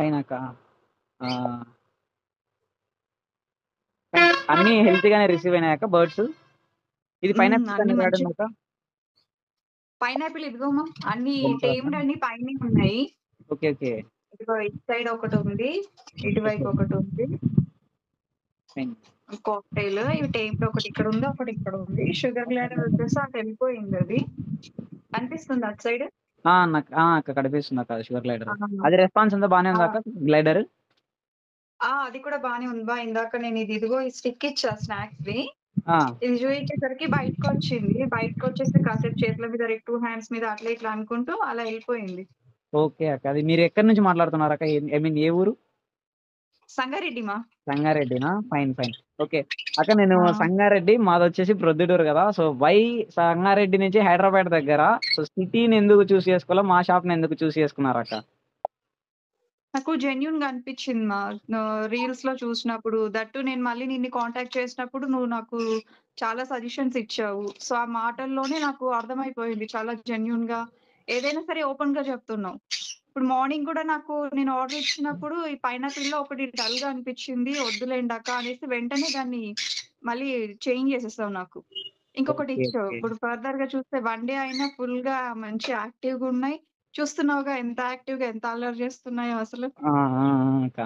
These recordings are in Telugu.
ఫైన్ అక్క. ఆహ్, ఫైన్ అన్నీ హెల్తీగానే రిసీవ్ అయినాయక్క బర్డ్స్? ఇది పైనాపిల్ అన్నీ అనేది మంచి యాడుందక్క? పైనాపిల్ ఇదిగోమ్మా అన్నీ బొమ్మలోనా? టేమ్డ్ అన్నీ పైనే ఉన్నాయి. ఓకే. ఓకే. ఇదిగో ఇటు సైడ్ ఒకటుంది. ఇటువైపు ఓకే. ఒకటుంది. ఫైన్. కాక్టెయిల్ ఇవి టేమ్డ్ ఒకటి ఇక్కడుంది. ఒకటి ఇక్కడుంది. షుగర్ గ్లాడర్ వచ్చేసి అటెళ్ళిపోయిందది. కనిపిస్తుందా అటు సైడ్? అక్క కనిపిస్తుందక్క షుగర్ గ్లైడర్. ఆ! అది రెస్పాన్స్ అంతా బానే ఉందా ఆ! అక్క గ్లైడర్? అది కూడా బానే ఉంది ఇందాక నేను ఇదిగో ఈ స్టిక్ ఇచ్చా స్నాక్స్‌ది. ఆ! ఇది చూయించేసరికి బయటకొచ్చింది. బయటకొచ్చేసి కాసేపు చేతుల మీద 2 హ్యాండ్స్ మీద అట్లా ఇట్లా అనుకుంటూ అలా ఎళ్ళిపోయింది. ఓకే అక్క. అది మీరు ఎక్కడి నుంచి మాట్లాడుతున్నారక్క? ఐ మీన్ ఏ ఊరు? సంగారెడ్డిమా. సంగారెడ్డినా? ఫైన్. ఫైన్. ఓకే. అక్క నేను ఆ! సంగారెడ్డి మాదొచ్చేసి ప్రొద్దుటూరు గదా! సో, వై సంగారెడ్డి నుంచి హైదరాబాద్ దగ్గర సో, సిటీని ఎందుకు చూస్ చేసుకోలా? మా షాప్‌ని ఎందుకు చూస్ చేసుకున్నారక్క? నాకు జెన్యూన్‌గా అనిపిచ్చింది రీల్స్‌లో చూసినప్పుడు. దట్ టూ నేను మళ్ళీ నిన్ను కాంటాక్ట్ చేసినప్పుడు నువ్వు నాకు చాలా సజెషన్స్ ఇచ్చావు. సో, ఆ మాటల్లోనే నాకు అర్థమైపోయింది. చాలా జెన్యూన్‌గా ఏదైనా సరే ఓపెన్‌గా చెప్తున్నావు. ఇప్పుడు మార్నింగ్ గూడా నాకు నేను ఆర్డర్ ఇచ్చినప్పుడు ఈ పైనాపిల్‌లో ఒకటి డల్‌గా అనిపిచ్చింది. వద్దులేండి అక్క అనేసి వెంటనే దాన్ని మళ్ళీ చేంజ్ చేసేసావు నాకు. ఇంకొకటి ఓకే. ఇచ్చావు. ఓకే. ఇప్పుడు ఫర్దర్‌గా చూస్తే వన్ డే అయినా ఫుల్‌గా మంచి యాక్టివ్‌గున్నాయి. చూస్తున్నావుగా ఎంత యాక్టివ్‌గా ఎంత అల్లరి చేస్తున్నాయో అసలు. ఆ! ఆ! అక్క.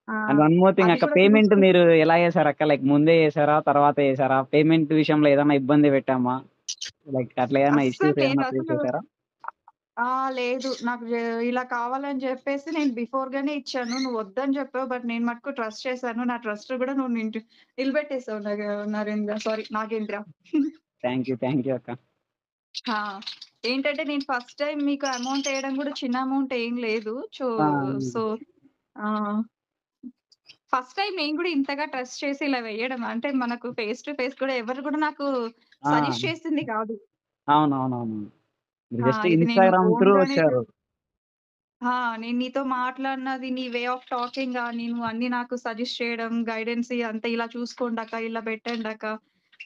ఆ! అండ్ వన్ మోర్ థింగ్ అది అక్క. కూడా పేమెంట్ చూస్తూ మీరు ఎలా చేసారక్క? లైక్ ముందే చేసారా? తర్వాత చేసారా? పేమెంట్ విషయంలో ఏదన్నా ఇబ్బంది పెట్టామా? లైక్ అట్లా ఏమన్నా అస్సలు ఇష్యూస్ లేదు. ఏమన్నా ఫేస్ అసలు చేసారా? లేదు. నాకు ఇలా కావాలని చెప్పేసి నేను బిఫోర్‌గానే ఇచ్చాను. నువ్వు వద్దని చెప్పావు. బట్ నేను మటుకు ట్రస్ట్ చేశాను. నా ట్రస్ట్ కూడా నువ్వు నిలబెట్టేసావు నాగేంద్ర. థాంక్ యూ అక్క. ఆ! ఏంటంటే నేను ఫస్ట్ టైమ్ మీకు అమౌంట్ ఎయడం కూడా చిన్న అమౌంట్ ఏం లేదు. ఆ! సో, ఆహ్, ఫస్ట్ టైమ్ నేను కూడా ఇంతగా ట్రస్ట్ చేసి ఇలా వేయడం. అంటే మనకు ఫేస్ టు ఫేస్ కూడా ఎవరు కూడా నాకు ఆ! సజెస్ట్ చేసింది కాదు. అవునవునవును. మీరు జస్ట్ ఇది నేను ఇన్‌స్టాగ్రామ్ త్రూ ఓన్‌గానే వచ్చారు. ఆ! నేను నీతో మాట్లాడినది నీ వే ఆఫ్ టాకింగ్ గాని, నువ్వు అన్నీ నాకు సజెస్ట్ చేయడం, గైడెన్స్ అంతా ఇలా చూసుకోండక్క, ఇలా పెట్టండక్క,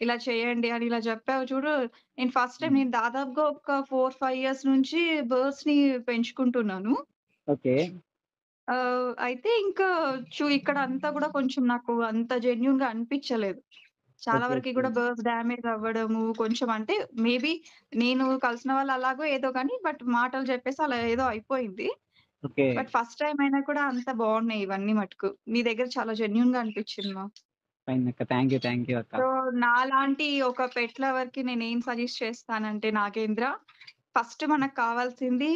ఇలా చేయండి అని ఇలా చెప్పావు చూడు. నేను ఫస్ట్ టైమ్ హ్మ్. నేను దాదాపుగా ఒక 4, 5 ఇయర్స్ నుంచి బర్డ్స్‌ని పెంచుకుంటున్నాను. ఓకే. అయితే ఇంకా ఇక్కడ అంతా గూడా కొంచెం నాకు అంత జెన్యూన్‌గా అనిపిచ్చలేదు. చాలా ఓకే. వరకి ఓకే. గూడా బర్డ్స్ డ్యామేజ్ అవ్వడము, కొంచెం అంటే మేబీ నేను కలిసిన వాళ్ళు అలాగో ఏదో గాని బట్ మాటలు చెప్పేసి అలా ఏదో అయిపోయింది. ఓకే. బట్ ఫస్ట్ టైమ్ అయినా కూడా అంత బావున్నాయి ఇవన్నీ మటుకు. నీ దగ్గర చాలా జెన్యూన్‌గా అనిపిచ్చింది ఫైన్ అక్క. థాంక్ యూ అక్క. సో, నాలాంటి ఒక పెట్ లవర్‌కి నేనేం సజెస్ట్ చేస్తానంటే నాగేంద్ర, ఫస్ట్ మనకు కావాల్సింది